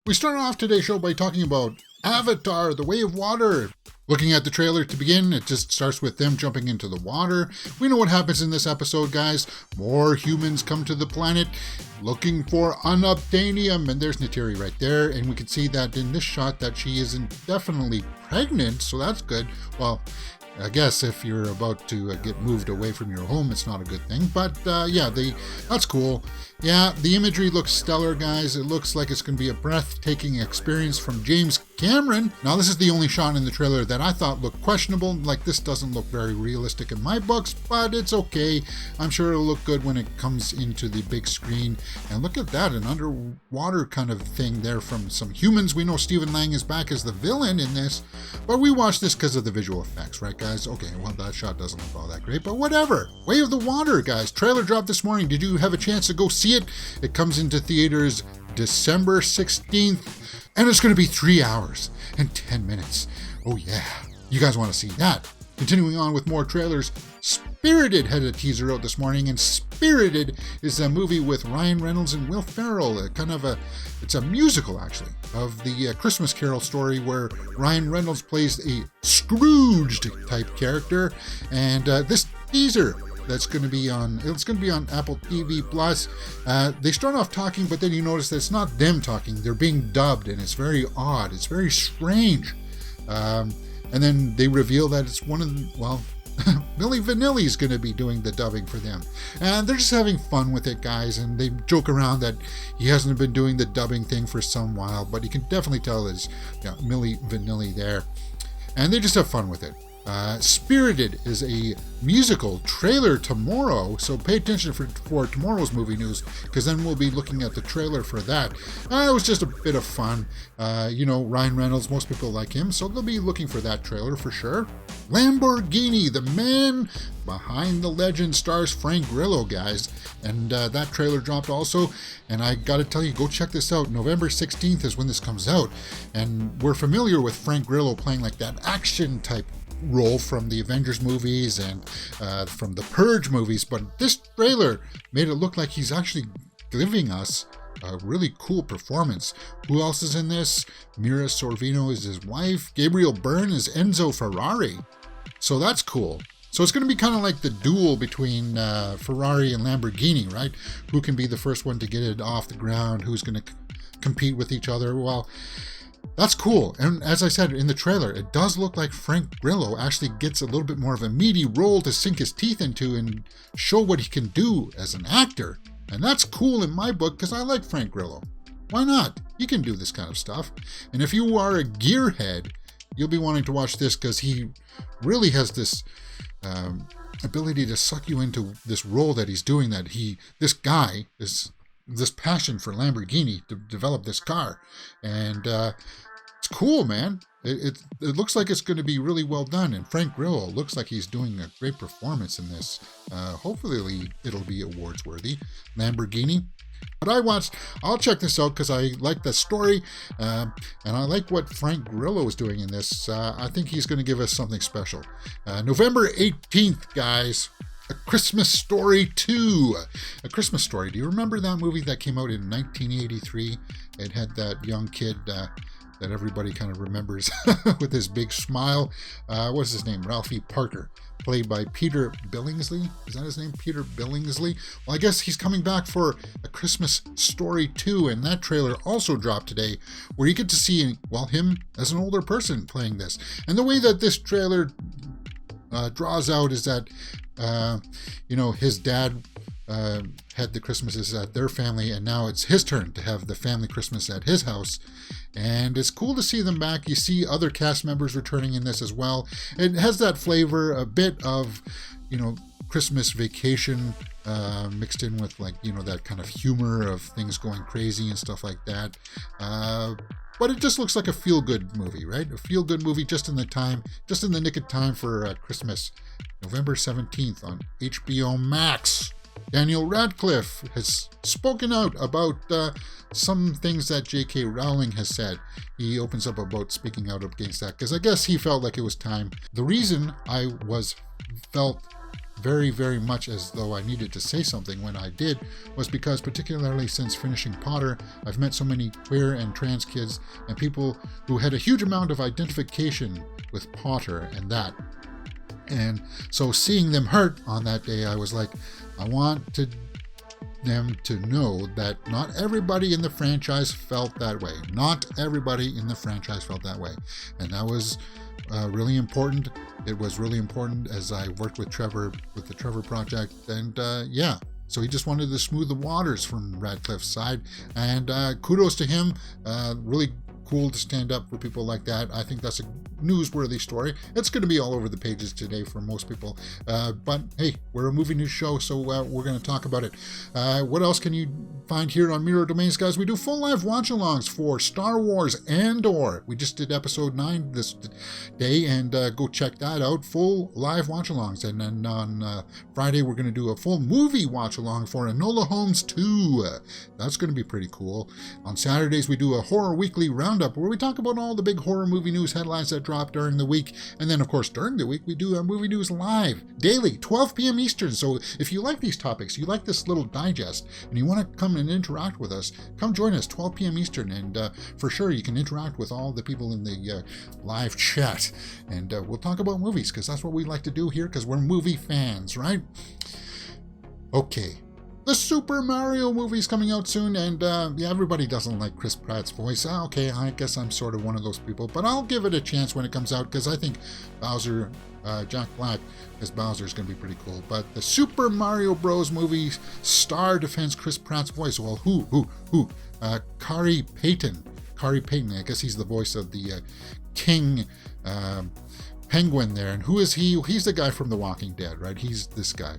We start off today's show by talking about Avatar, The Way of Water. Looking at the trailer to begin, it just starts with them jumping into the water. We know what happens in this episode, guys. More humans come to the planet looking for unobtainium, and there's Neytiri right there, and we can see that in this shot that she isn't definitely pregnant, so that's good. Well, I guess if you're about to get moved away from your home, it's not a good thing. But yeah, that's cool. Yeah, the imagery looks stellar, guys. It looks like it's going to be a breathtaking experience from James Cameron. Now, this is the only shot in the trailer that I thought looked questionable. Like, this doesn't look very realistic in my books, but it's okay. I'm sure it'll look good when it comes into the big screen. And look at that, an underwater kind of thing there from some humans. We know Stephen Lang is back as the villain in this, but we watched this because of the visual effects, right, guys? Okay, well, that shot doesn't look all that great, but whatever. Way of the Water, guys. Trailer dropped this morning. Did you have a chance to go see it? It comes into theaters December 16th, and it's going to be 3 hours and 10 minutes. Oh yeah, you guys want to see that. Continuing on with more trailers, Spirited had a teaser out this morning, and Spirited is a movie with Ryan Reynolds and Will Ferrell. It's a musical, actually, of the Christmas Carol story where Ryan Reynolds plays a Scrooged type character, and this teaser it's going to be on Apple TV Plus. They start off talking, but then you notice that it's not them talking. They're being dubbed, and it's very odd. It's very strange. And then they reveal that it's one of them, well, Milli Vanilli's going to be doing the dubbing for them. And they're just having fun with it, guys, and they joke around that he hasn't been doing the dubbing thing for some while, but you can definitely tell there's Milli Vanilli there. And they just have fun with it. Spirited is a musical trailer tomorrow, so pay attention for tomorrow's movie news, because then we'll be looking at the trailer for that. It was just a bit of fun. Ryan Reynolds, most people like him, so they'll be looking for that trailer for sure. Lamborghini, the man behind the legend, stars Frank Grillo, guys, and that trailer dropped also, and I gotta tell you, go check this out. November 16th is when this comes out, and we're familiar with Frank Grillo playing like that action type role from the Avengers movies and from the Purge movies, but this trailer made it look like he's actually giving us a really cool performance. Who else is in this? Mira Sorvino is his wife. Gabriel Byrne is Enzo Ferrari. So that's cool. So it's going to be kind of like the duel between Ferrari and Lamborghini, right? Who can be the first one to get it off the ground? Who's going to compete with each other? Well, that's cool. And as I said in the trailer, it does look like Frank Grillo actually gets a little bit more of a meaty role to sink his teeth into and show what he can do as an actor. And that's cool in my book because I like Frank Grillo. Why not? He can do this kind of stuff. And if you are a gearhead, you'll be wanting to watch this because he really has this ability to suck you into this role that he's doing, this guy is this passion for Lamborghini to develop this car, and it's cool, man. It looks like it's going to be really well done, and Frank Grillo looks like he's doing a great performance in this. Hopefully it'll be awards worthy. Lamborghini. But I'll check this out because I like the story, and I like what Frank Grillo is doing in this. I think he's going to give us something special. November 18th, guys. A Christmas Story 2. A Christmas Story. Do you remember that movie that came out in 1983? It had that young kid that everybody kind of remembers with his big smile. What's his name? Ralphie Parker, played by Peter Billingsley. Is that his name? Peter Billingsley? Well, I guess he's coming back for A Christmas Story 2, and that trailer also dropped today, where you get to see, him as an older person playing this. And the way that this trailer draws out is that his dad had the Christmases at their family, and now it's his turn to have the family Christmas at his house. And it's cool to see them back. You see other cast members returning in this as well. It has that flavor, a bit of, Christmas Vacation mixed in with that kind of humor of things going crazy and stuff like that. But it just looks like a feel-good movie, right? A feel-good movie just in the nick of time for Christmas. November 17th on HBO Max. Daniel Radcliffe has spoken out about some things that J.K. Rowling has said. He opens up about speaking out against that because I guess he felt like it was time. The reason I felt very, very much as though I needed to say something when I did was because, particularly since finishing Potter, I've met so many queer and trans kids and people who had a huge amount of identification with Potter and that. And so seeing them hurt on that day, I was like, I want them to know that not everybody in the franchise felt that way. Not everybody in the franchise felt that way. And that was really important. It was really important as I worked with Trevor, with the Trevor Project. And yeah, so he just wanted to smooth the waters from Radcliffe's side. And kudos to him. Really cool to stand up for people like that. I think that's a newsworthy story. It's going to be all over the pages today for most people. But hey, we're a movie news show, so we're going to talk about it. What else can you find here on Mirror Domains, guys? We do full live watch-alongs for Star Wars Andor. We just did episode 9 this day, and go check that out. Full live watch-alongs. And then on Friday, we're going to do a full movie watch-along for Enola Holmes 2. That's going to be pretty cool. On Saturdays, we do a Horror Weekly Roundup, where we talk about all the big horror movie news headlines that drop during the week. And then, of course, during the week, we do a movie news live daily, 12 p.m. Eastern. So if you like these topics, you like this little digest, and you want to come and interact with us, come join us 12 p.m. Eastern. And for sure, you can interact with all the people in the live chat. And we'll talk about movies, because that's what we like to do here, because we're movie fans, right? Okay. The Super Mario movie's coming out soon, and yeah, everybody doesn't like Chris Pratt's voice. Okay, I guess I'm sort of one of those people, but I'll give it a chance when it comes out, because I think Bowser, Jack Black as Bowser is going to be pretty cool. But the Super Mario Bros. Movie star defends Chris Pratt's voice. Well, who? Khary Payton. Khary Payton, I guess he's the voice of the King Penguin there. And who is he? He's the guy from The Walking Dead, right? He's this guy.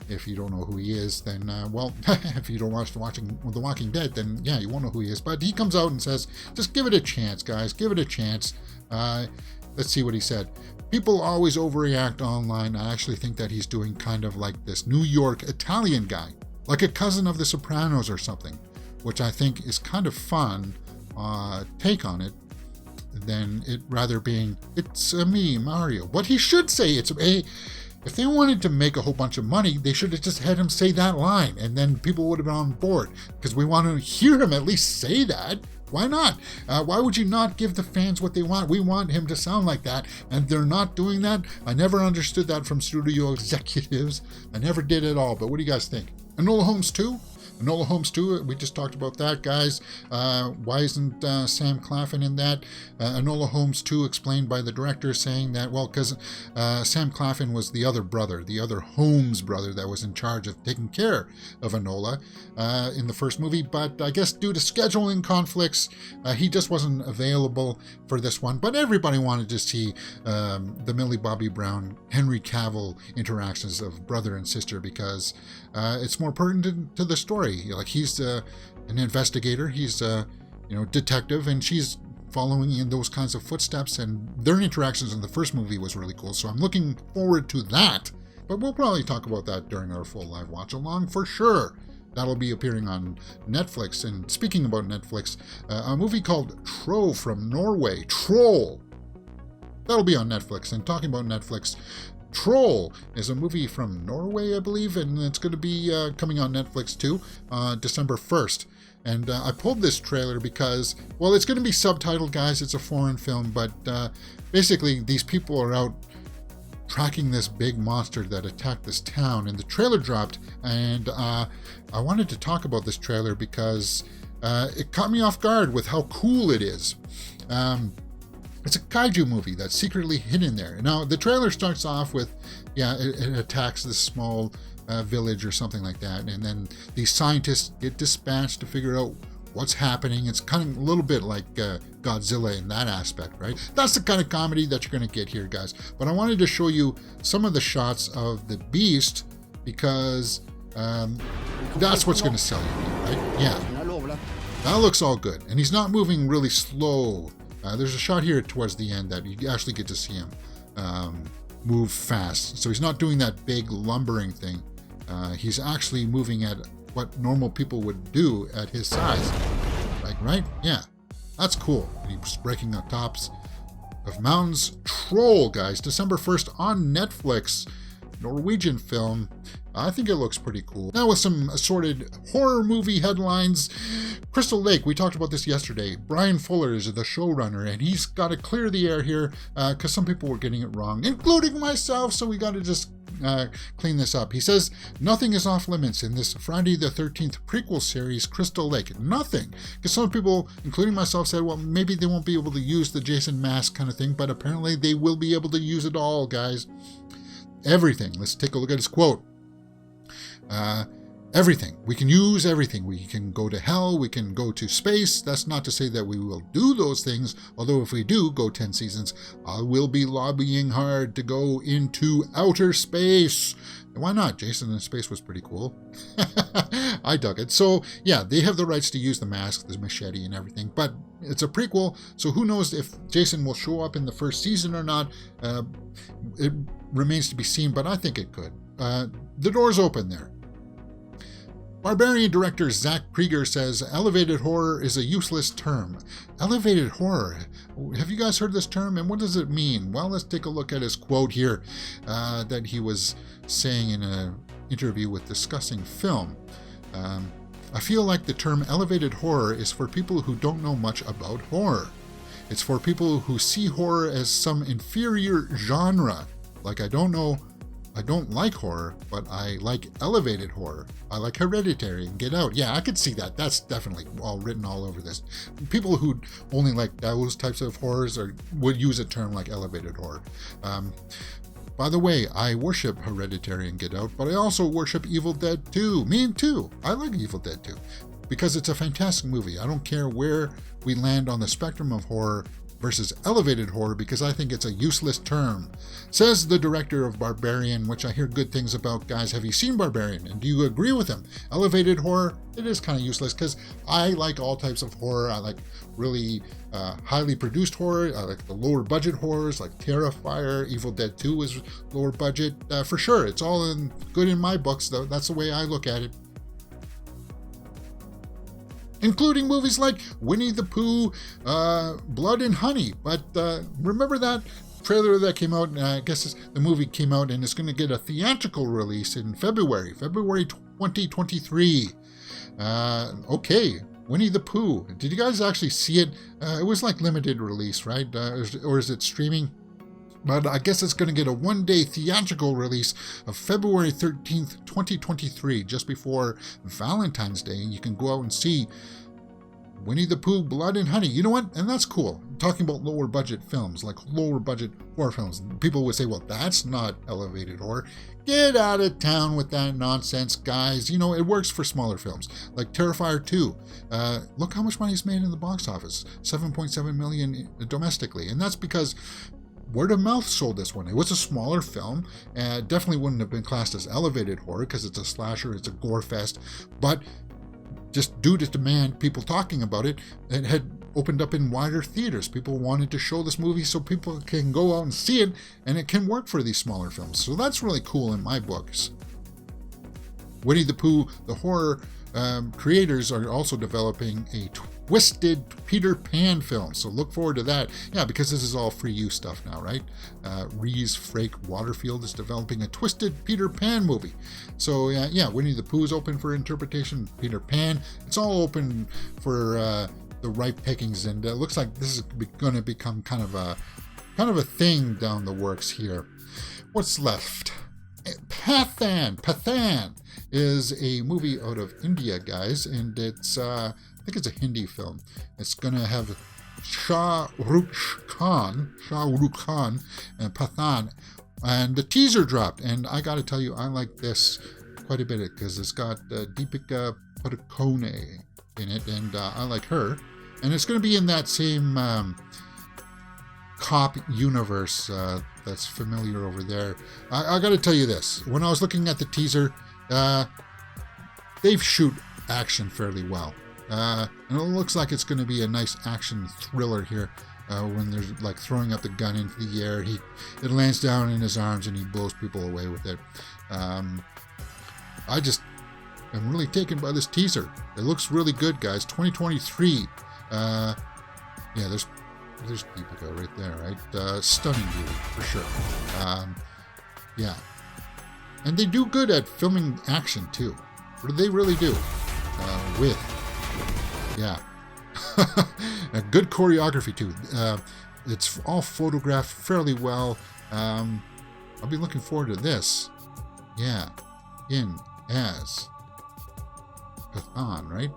If you don't know who he is, then, well, if you don't watch The Walking Dead, then, yeah, you won't know who he is. But he comes out and says, just give it a chance, guys. Give it a chance. Let's see what he said. People always overreact online. I actually think that he's doing kind of like this New York Italian guy, like a cousin of The Sopranos or something, which I think is kind of fun take on it than it rather being, it's me, Mario. What he should say, it's a... If they wanted to make a whole bunch of money, they should have just had him say that line, and then people would have been on board, because we want to hear him at least say that. Why not? Why would you not give the fans what they want? We want him to sound like that, and they're not doing that. I never understood that from studio executives. I never did at all, but what do you guys think? Enola Holmes 2? Enola Holmes 2, we just talked about that, guys. Why isn't Sam Claflin in that? Enola Holmes 2 explained by the director, saying that, well, because Sam Claflin was the other brother, the other Holmes brother that was in charge of taking care of Enola in the first movie. But I guess due to scheduling conflicts, he just wasn't available for this one. But everybody wanted to see the Millie Bobby Brown, Henry Cavill interactions of brother and sister, because it's more pertinent to the story. Like, he's an investigator, he's a detective, and she's following in those kinds of footsteps, and their interactions in the first movie was really cool. So I'm looking forward to that. But we'll probably talk about that during our full live watch along for sure. That'll be appearing on Netflix. And speaking about Netflix, a movie called Troll from Norway. Troll. That'll be on Netflix. And talking about Netflix, Troll is a movie from Norway, I believe, and it's going to be coming on Netflix too, December 1st. And I pulled this trailer because, well, it's going to be subtitled, guys. It's a foreign film, but basically these people are out tracking this big monster that attacked this town, and the trailer dropped, and I wanted to talk about this trailer because it caught me off guard with how cool it is. It's a kaiju movie that's secretly hidden there. Now, the trailer starts off with, it attacks this small village or something like that, and then these scientists get dispatched to figure out what's happening. It's kind of a little bit like Godzilla in that aspect, right? That's the kind of comedy that you're going to get here, guys. But I wanted to show you some of the shots of the beast, because that's what's going to sell you, right? Yeah, that looks all good, and he's not moving really slow. There's a shot here towards the end that you actually get to see him move fast. So he's not doing that big lumbering thing. He's actually moving at what normal people would do at his size. Like, right? Yeah. That's cool. And he's breaking the tops of mountains. Troll, guys. December 1st on Netflix. Norwegian film. I think it looks pretty cool. Now with some assorted horror movie headlines. Crystal Lake, we talked about this yesterday. Brian Fuller is the showrunner, and he's got to clear the air here because some people were getting it wrong, including myself, so we got to just clean this up. He says nothing is off limits in this Friday the 13th prequel series, Crystal Lake. Nothing. Because some people, including myself, said, well, maybe they won't be able to use the Jason mask kind of thing, but apparently they will be able to use it all, guys. Everything. Let's take a look at his quote. Everything. We can use everything. We can go to hell. We can go to space. That's not to say that we will do those things. Although if we do go 10 seasons, I will be lobbying hard to go into outer space. And why not? Jason in space was pretty cool. I dug it. So yeah, they have the rights to use the mask, the machete and everything. But it's a prequel. So who knows if Jason will show up in the first season or not. It remains to be seen, but I think it could. The door's open there. Barbarian director Zach Krieger says elevated horror is a useless term. Elevated horror. Have you guys heard this term, and what does it mean? Well, let's take a look at his quote here that he was saying in an interview with Discussing Film. I feel like the term elevated horror is for people who don't know much about horror. It's for people who see horror as some inferior genre. Like I don't like horror, but I like elevated horror. I like Hereditary and Get Out. Yeah, I could see that. That's definitely all written all over this. People who only like those types of horrors would use a term like elevated horror. By the way, I worship Hereditary and Get Out, but I also worship Evil Dead 2. Me too. I like Evil Dead 2 because it's a fantastic movie. I don't care where we land on the spectrum of horror versus elevated horror because I think it's a useless term. Says the director of Barbarian, which I hear good things about. Guys, have you seen Barbarian? And do you agree with him? Elevated horror, it is kind of useless because I like all types of horror. I like really highly produced horror. I like the lower budget horrors like Terrifier. Evil Dead 2 is lower budget. For sure, it's all good in my books, though. That's the way I look at it. Including movies like Winnie the Pooh, Blood and Honey. But remember that trailer that came out? I guess the movie came out and it's going to get a theatrical release in February 2023. Okay, Winnie the Pooh. Did you guys actually see it? It was like limited release, right? Or is it streaming? But I guess it's going to get a one-day theatrical release of February 13th, 2023, just before Valentine's Day. You can go out and see Winnie the Pooh, Blood and Honey. You know what? And that's cool. I'm talking about lower budget films, like lower budget horror films. People would say, well, that's not elevated horror. Get out of town with that nonsense, guys. You know, it works for smaller films, like Terrifier 2. Look how much money it's made in the box office. 7.7 million domestically. And that's because word of mouth sold this one. It was a smaller film. Definitely wouldn't have been classed as elevated horror because it's a slasher, it's a gore fest. But just due to demand, people talking about it, it had opened up in wider theaters. People wanted to show this movie so people can go out and see it, and it can work for these smaller films. So that's really cool in my books. Winnie the Pooh, the horror creators are also developing a twisted Peter Pan film, so look forward to that. Yeah, because this is all free use stuff now, right? Reese Frake Waterfield is developing a twisted Peter Pan movie. So yeah, Winnie the Pooh is open for interpretation. Peter Pan, it's all open for the right pickings, and it looks like this is going to become kind of a thing down the works here. What's left? Pathaan is a movie out of India, guys, and it's I think it's a Hindi film. It's gonna have Shah Rukh Khan and Pathaan, and the teaser dropped, and I gotta tell you, I like this quite a bit because it's got Deepika Padukone in it, and I like her, and it's gonna be in that same cop universe that's familiar over there. I gotta tell you this, when I was looking at the teaser, they shoot action fairly well. And it looks like it's going to be a nice action thriller here when they're like throwing up the gun into the air. It lands down in his arms and he blows people away with it. I just am really taken by this teaser. It looks really good, guys. 2023. Yeah, there's Deepika right there, right? Stunning beauty, for sure. Yeah. And they do good at filming action, too. They really do. Yeah. A good choreography, too. It's all photographed fairly well. I'll be looking forward to this. Yeah. In as Pathaan, right?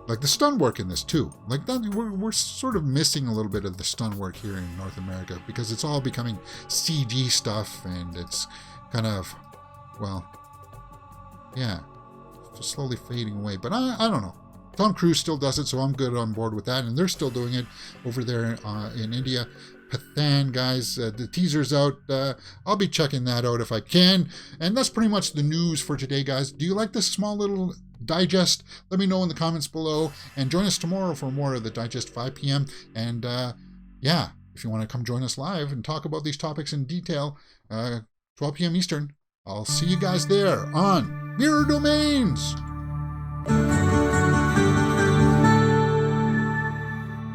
Like the stun work in this too. Like that, we're sort of missing a little bit of the stun work here in North America because it's all becoming CG stuff and it's kind of, well, yeah, just slowly fading away. But I don't know. Tom Cruise still does it, so I'm good on board with that. And they're still doing it over there in India. Pathaan, guys, the teaser's out. I'll be checking that out if I can. And that's pretty much the news for today, guys. Do you like this small little digest? Let me know in the comments below. And join us tomorrow for more of the Digest 5 p.m. And yeah, if you want to come join us live and talk about these topics in detail, 12 p.m. Eastern, I'll see you guys there on Mirror Domains.